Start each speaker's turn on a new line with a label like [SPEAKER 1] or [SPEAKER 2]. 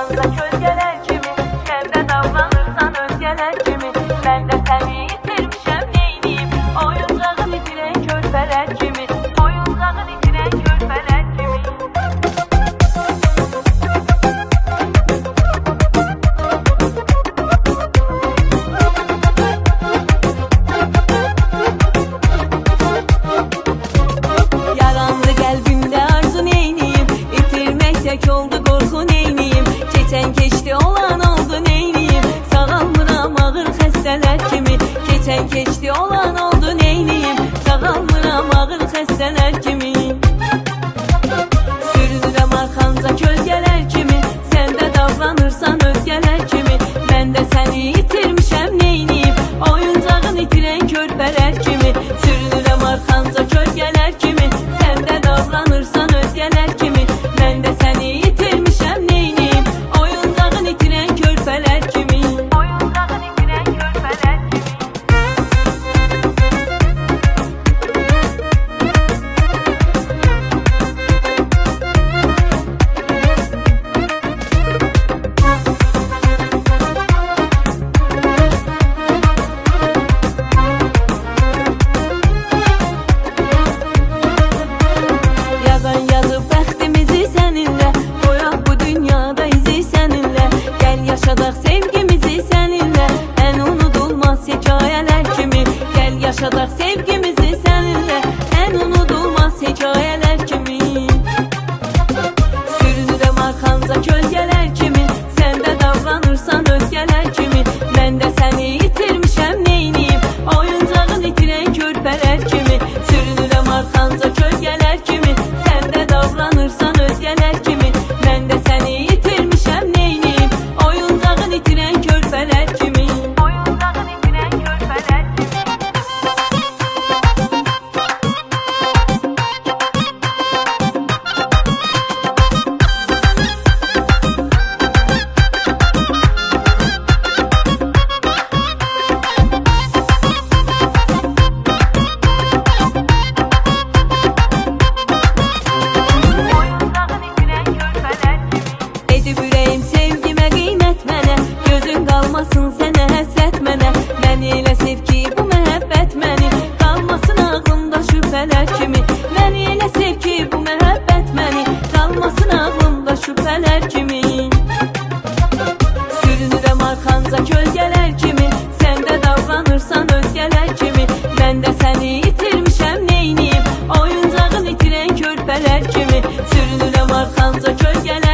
[SPEAKER 1] arxanda kölgələr kimi, sən də davranırsan özgələr kimi. Mən də səni itirmişəm, neyniyim? Oyuncağın itirən körpələr kimi, oyuncağın itirən körpələr kimi. Yarandı qəlbimdə arzu, neyniyim? İtirmək tək oldu qorxu, neyniyim? Keçən keçdi olan oldu, neyniyim? Sağalmıram ağır xəstələr kimi, keçən keçdi olan oldu, neyniyim? Sağalmıram ağır xəstələr kimi. Sürünürəm arxanca kölgələr kimi, sən də davranırsan özgələr kimi. Mən də səni itirmişəm, neyniyim? Oyuncağın itirən körpələr kimi. Sürünürəm arxanca kölgələr kimi, sən də davranırsan özgələr kimi. Mən də səni itirmişəm, neyniyim? Oyuncağın itirən körpələr kimi. Oyuncağın itirən körpələr kimi. Yazan yazıb bəxtimizi səninlə, qoyaq bu dünyada izi səninlə. Gəl yaşadaq sevgimizi səninlə, ən unudulmaz hekayələr kimi. Gəl yaşadaq sevgimizi səninlə, ən unudulmaz hekayələr kimi. Sürünürəm arxanca kölgələr kimi, sən də davranırsan özgələr kimi. Mən də səni itirmişəm, neyniyim? Oyuncağın itirən körpələr kimi. Sürünürəm arxanca kölgələr kimi, sən də davranırsan özgələr kimi. Mən də səni itirmişəm, neyniyim? Oyuncağın itirən körpələr kimi. Oyuncağın itirən körpələr kimi. Oyuncağın itirən körpələr kimi. Edib ürəyim sevgimə qiymət mənə, gözün qalmasın sənə həsrət mənə. Məni elə sev ki bu məhəbbət məni, qalmasın ağlımda şübhələr kimi. Məni elə sev ki bu məhəbbət məni, qalmasın ağlımda şübhələr kimi. Sürünürəm arxanca kölgələr kimi, sən də davranırsan özgələr kimi. Mən də səni itirmişəm, neyniyim? Oyuncağın itirən körpələr kimi. Sürünürəm arxanca kölgələr